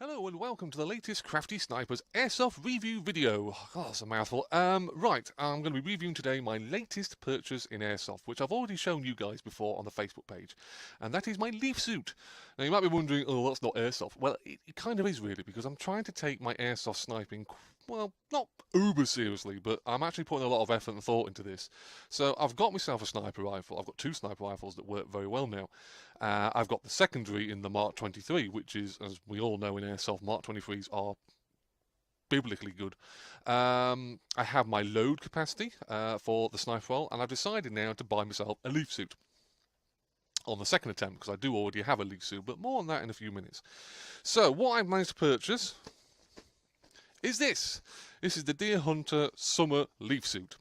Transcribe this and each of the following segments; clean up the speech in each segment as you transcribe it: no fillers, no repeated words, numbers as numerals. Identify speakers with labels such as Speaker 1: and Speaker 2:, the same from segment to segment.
Speaker 1: Hello and welcome to the latest CraftySniper's airsoft review video. Oh, that's a mouthful. Right, I'm going to be reviewing today my latest purchase in airsoft, which I've already shown you guys before on the Facebook page, and that is my leaf suit. Now you might be wondering, oh, that's not airsoft. Well, it kind of is really, because I'm trying to take my airsoft sniping, well, not uber seriously, but I'm actually putting a lot of effort and thought into this. So I've got myself a sniper rifle. I've got two sniper rifles that work very well now. I've got the secondary in the Mark 23, which is, as we all know in airsoft, Mark 23s are biblically good. I have my load capacity for the sniper rifle, and I've decided now to buy myself a leaf suit on the second attempt, because I do already have a leaf suit, but more on that in a few minutes. So what I've managed to purchase is this. This is the Deer Hunter Summer Leaf Suit.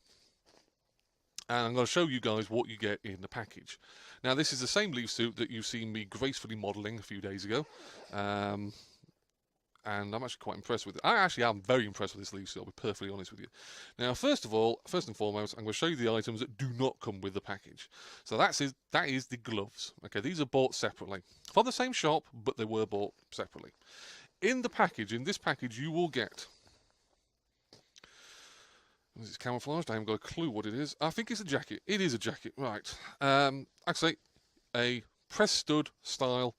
Speaker 1: And I'm going to show you guys what you get in the package. Now, this is the same leaf suit that you've seen me gracefully modelling a few days ago. And I'm actually quite impressed with it. I actually am very impressed with this leaf suit, I'll be perfectly honest with you. Now, first and foremost, I'm going to show you the items that do not come with the package. So that is the gloves. Okay, these are bought separately. From the same shop, but they were bought separately. In this package, you will get... It's camouflaged. I haven't got a clue what it is. I think it's a jacket. It is a jacket, right. Actually, a press stud style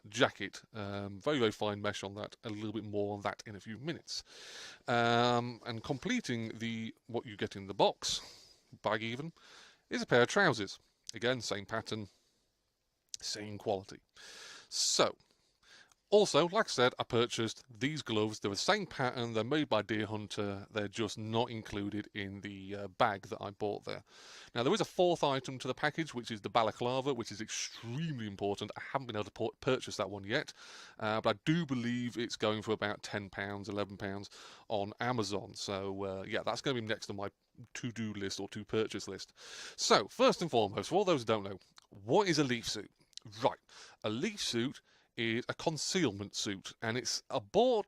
Speaker 1: jacket. Very, very fine mesh on that. A little bit more on that in a few minutes. And completing what you get in the box, bag even, is a pair of trousers. Again, same pattern, same quality. So, also, like I said, I purchased these gloves. They're the same pattern. They're made by Deer Hunter. They're just not included in the bag that I bought there. Now, there is a fourth item to the package, which is the balaclava, which is extremely important. I haven't been able to purchase that one yet, but I do believe it's going for about £10, £11 on Amazon. So, yeah, that's going to be next on my to-do list or to-purchase list. So, first and foremost, for all those who don't know, what is a leaf suit? Right, a leaf suit is a concealment suit, and it's along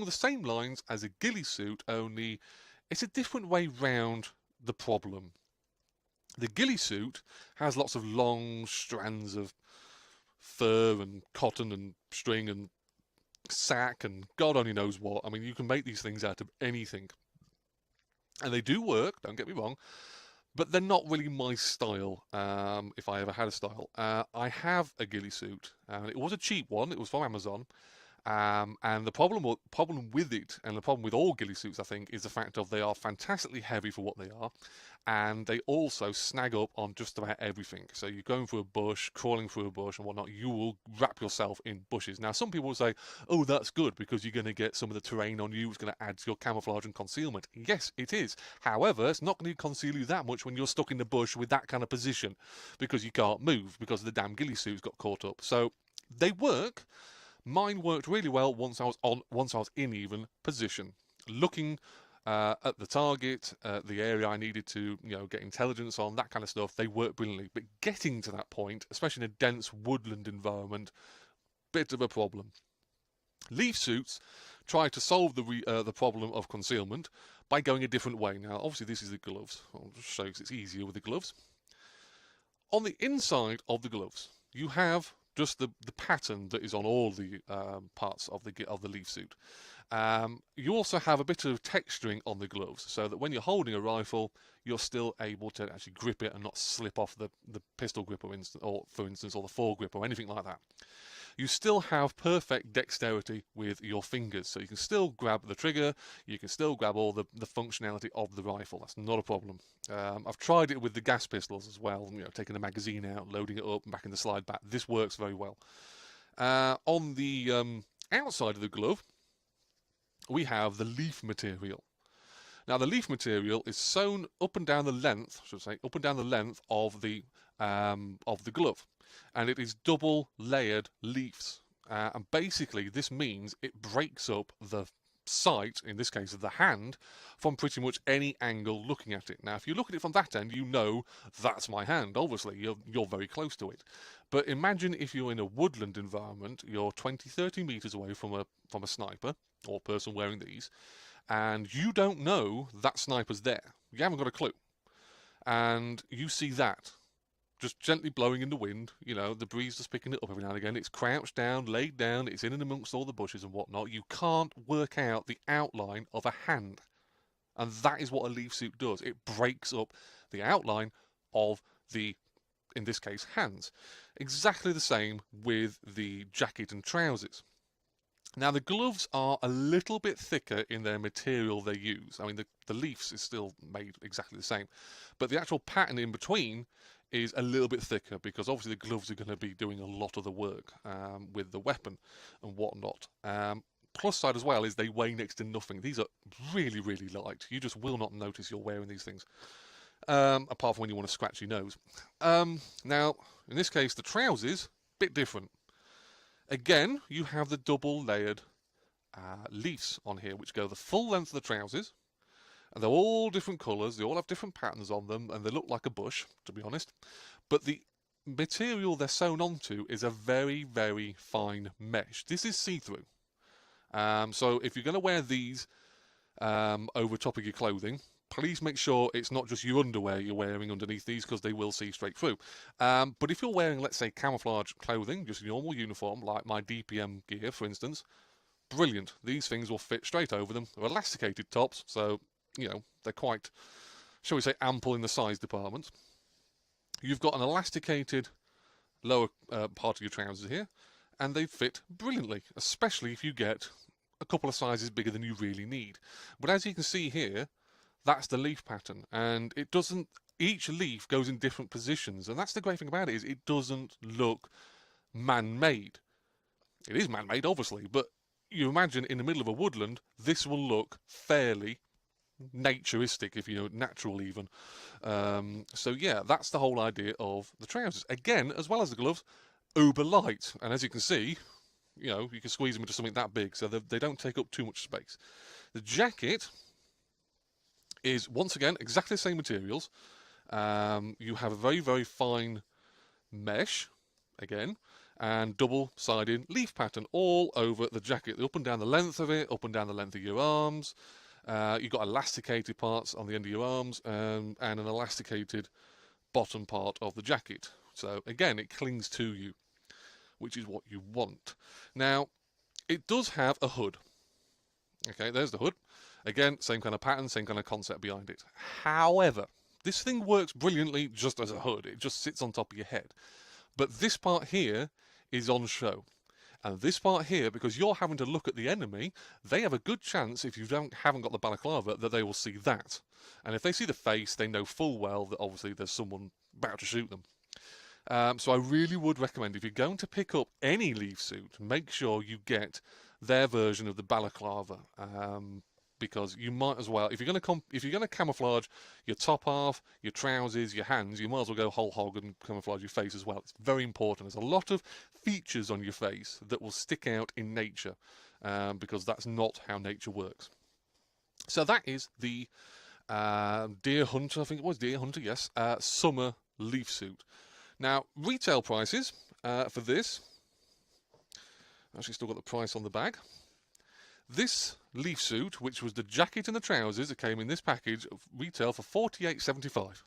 Speaker 1: the same lines as a ghillie suit, only it's a different way round the problem. The ghillie suit has lots of long strands of fur and cotton and string and sack and God only knows what. I mean, you can make these things out of anything. And they do work, don't get me wrong, but they're not really my style, if I ever had a style. I have a ghillie suit, and it was a cheap one. It was from Amazon. And the problem with it, and the problem with all ghillie suits, I think, is the fact of they are fantastically heavy for what they are, and they also snag up on just about everything. So you're going through a bush, crawling through a bush and whatnot, you will wrap yourself in bushes. Now, some people will say, oh, that's good, because you're going to get some of the terrain on you, it's going to add to your camouflage and concealment. Yes, it is. However, it's not going to conceal you that much when you're stuck in the bush with that kind of position, because you can't move, because the damn ghillie suit's got caught up. So they work. Mine worked really well once I was in even position, looking at the target, the area I needed to, get intelligence on, that kind of stuff. They worked brilliantly, but getting to that point, especially in a dense woodland environment, bit of a problem. Leaf suits try to solve the problem of concealment by going a different way. Now, obviously, this is the gloves. I'll just show you because it's easier with the gloves. On the inside of the gloves, you have just the pattern that is on all the parts of the leaf suit. You also have a bit of texturing on the gloves, so that when you're holding a rifle, you're still able to actually grip it and not slip off the pistol grip, for instance, or the foregrip or anything like that. You still have perfect dexterity with your fingers, so you can still grab the trigger, you can still grab all the functionality of the rifle. That's not a problem. I've tried it with the gas pistols as well, taking the magazine out, loading it up, and back in the slide back. This works very well. On the outside of the glove, we have the leaf material. Now, the leaf material is sewn up and down the length, up and down the length of the glove, and it is double layered leaves. And basically, this means it breaks up the sight, in this case of the hand, from pretty much any angle looking at it. Now, if you look at it from that end, you know that's my hand. Obviously, you're very close to it. But imagine if you're in a woodland environment, you're 20, 30 meters away from a sniper or person wearing these, and you don't know that sniper's there. You haven't got a clue. And you see that. just gently blowing in the wind. You know, the breeze just picking it up every now and again. It's crouched down, laid down, it's in and amongst all the bushes and whatnot. You can't work out the outline of a hand. And that is what a leaf suit does. It breaks up the outline of the, in this case, hands. Exactly the same with the jacket and trousers. Now, the gloves are a little bit thicker in their material they use. I mean, the leaves is still made exactly the same, but the actual pattern in between is a little bit thicker because obviously the gloves are going to be doing a lot of the work with the weapon and whatnot. Plus side as well is they weigh next to nothing. These are really, really light. You just will not notice you're wearing these things, apart from when you want to scratch your nose. Now, in this case, the trousers, bit different. Again, you have the double layered leaves on here, which go the full length of the trousers. And they're all different colours, they all have different patterns on them, and they look like a bush, to be honest. But the material they're sewn onto is a very, very fine mesh. This is see-through. So if you're going to wear these over top of your clothing, please make sure it's not just your underwear you're wearing underneath these, because they will see straight through. But if you're wearing, let's say, camouflage clothing, just a normal uniform, like my DPM gear, for instance, brilliant. These things will fit straight over them. They're elasticated tops, so, you know, they're quite, shall we say, ample in the size department. You've got an elasticated lower part of your trousers here, and they fit brilliantly, especially if you get a couple of sizes bigger than you really need. But as you can see here, that's the leaf pattern, and it doesn't, each leaf goes in different positions, and that's the great thing about it, is it doesn't look man-made. It is man-made, obviously, but you imagine in the middle of a woodland, this will look fairly naturistic, if you know, natural even. So yeah, that's the whole idea of the trousers. Again, as well as the gloves, uber light, and as you can see, you know, you can squeeze them into something that big, so they don't take up too much space. The jacket is, once again, exactly the same materials. You have a very, very fine mesh, again, and double-sided leaf pattern all over the jacket, up and down the length of it, up and down the length of your arms. You've got elasticated parts on the end of your arms, and an elasticated bottom part of the jacket. So again, it clings to you, which is what you want. Now, it does have a hood. Okay, there's the hood. Again, same kind of pattern, same kind of concept behind it. However, this thing works brilliantly just as a hood. It just sits on top of your head. But this part here is on show. And this part here, because you're having to look at the enemy, they have a good chance, if you haven't got the balaclava, that they will see that. And if they see the face, they know full well that obviously there's someone about to shoot them. So I really would recommend, if you're going to pick up any leaf suit, make sure you get their version of the balaclava. Because you might as well, if you're going to camouflage your top half, your trousers, your hands, you might as well go whole hog and camouflage your face as well. It's very important. There's a lot of features on your face that will stick out in nature, because that's not how nature works. So that is the Deer Hunter, I think it was Deer Hunter, yes, summer leaf suit. Now, retail prices for this, I've actually still got the price on the bag. This leaf suit, which was the jacket and the trousers that came in this package, retail for $48.75,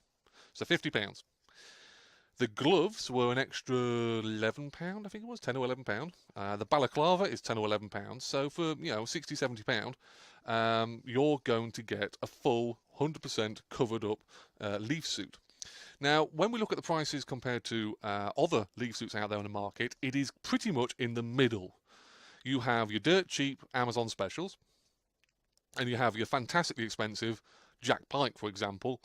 Speaker 1: so £50. The gloves were an extra £11, I think it was, £10 or £11. The balaclava is £10 or £11, so for, you know, £60, £70, you're going to get a full 100% covered up leaf suit. Now, when we look at the prices compared to other leaf suits out there on the market, it is pretty much in the middle. You have your dirt cheap Amazon specials, and you have your fantastically expensive Jack Pike, for example,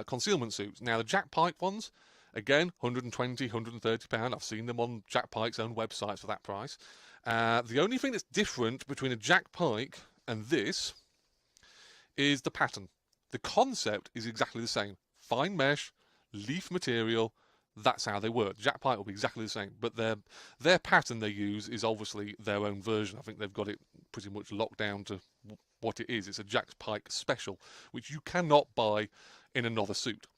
Speaker 1: concealment suits. Now, the Jack Pike ones, again, £120, £130. I've seen them on Jack Pike's own website for that price. The only thing that's different between a Jack Pike and this is the pattern. The concept is exactly the same. Fine mesh, leaf material, that's how they work. Jack Pike will be exactly the same, but their pattern they use is obviously their own version. I think they've got it pretty much locked down to what it is. It's a Jack Pike special, which you cannot buy in another suit.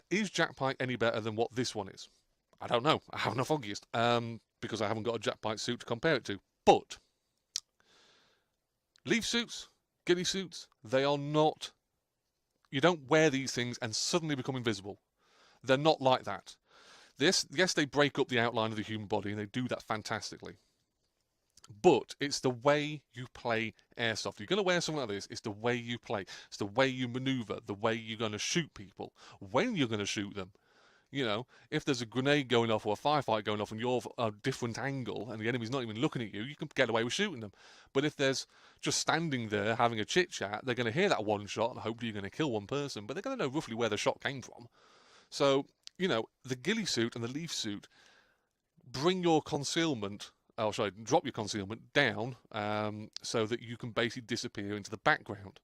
Speaker 1: Is Jack Pike any better than what this one is? I don't know. I haven't the foggiest, because I haven't got a Jack Pike suit to compare it to. But leaf suits, ghillie suits, they are not... You don't wear these things and suddenly become invisible. They're not like that. Yes, they break up the outline of the human body, and they do that fantastically. But it's the way you play airsoft. You're going to wear something like this. It's the way you play. It's the way you maneuver, the way you're going to shoot people, when you're going to shoot them. You know, if there's a grenade going off or a firefight going off and you're a different angle and the enemy's not even looking at you, you can get away with shooting them. But if there's just standing there having a chit-chat, they're going to hear that one shot and hopefully you're going to kill one person, but they're going to know roughly where the shot came from. So, you know, the ghillie suit and the leaf suit bring your concealment, drop your concealment down so that you can basically disappear into the background.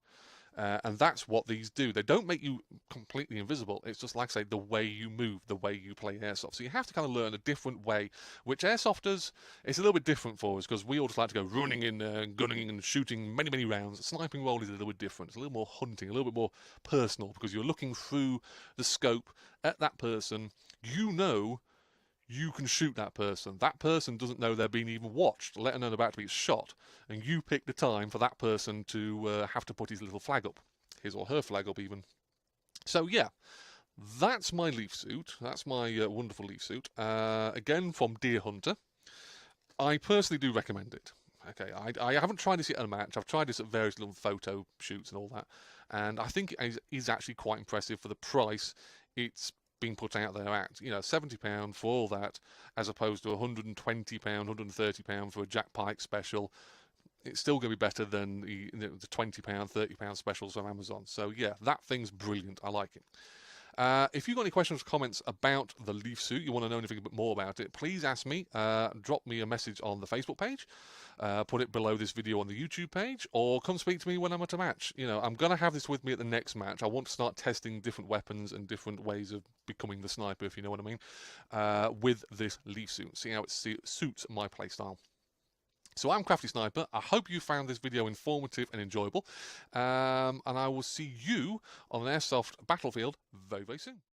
Speaker 1: And that's what these do. They don't make you completely invisible. It's just, like I say, the way you move, the way you play airsoft. So you have to kind of learn a different way, which airsofters, it's a little bit different for us because we all just like to go running in there and gunning and shooting many, many rounds. The sniping role is a little bit different. It's a little more hunting, a little bit more personal because you're looking through the scope at that person. You know you can shoot that person. That person doesn't know they're being even watched, let alone about to be shot. And you pick the time for that person to have to put his little flag up. His or her flag up, even. So, yeah. That's my leaf suit. That's my wonderful leaf suit. Again, from Deer Hunter. I personally do recommend it. Okay, I haven't tried this yet at a match. I've tried this at various little photo shoots and all that. And I think it is actually quite impressive for the price it's being put out there at. You know, £70 for all that, as opposed to £120, £130 for a Jack Pike special. It's still going to be better than the £20, £30 specials on Amazon. So yeah, that thing's brilliant. I like it. If you've got any questions or comments about the leaf suit, you want to know anything a bit more about it, please ask me. Drop me a message on the Facebook page, put it below this video on the YouTube page, or come speak to me when I'm at a match. You know, I'm going to have this with me at the next match. I want to start testing different weapons and different ways of becoming the sniper, if you know what I mean, with this leaf suit. See how it suits my playstyle. So I'm CraftySniper. I hope you found this video informative and enjoyable. And I will see you on an airsoft battlefield very, very soon.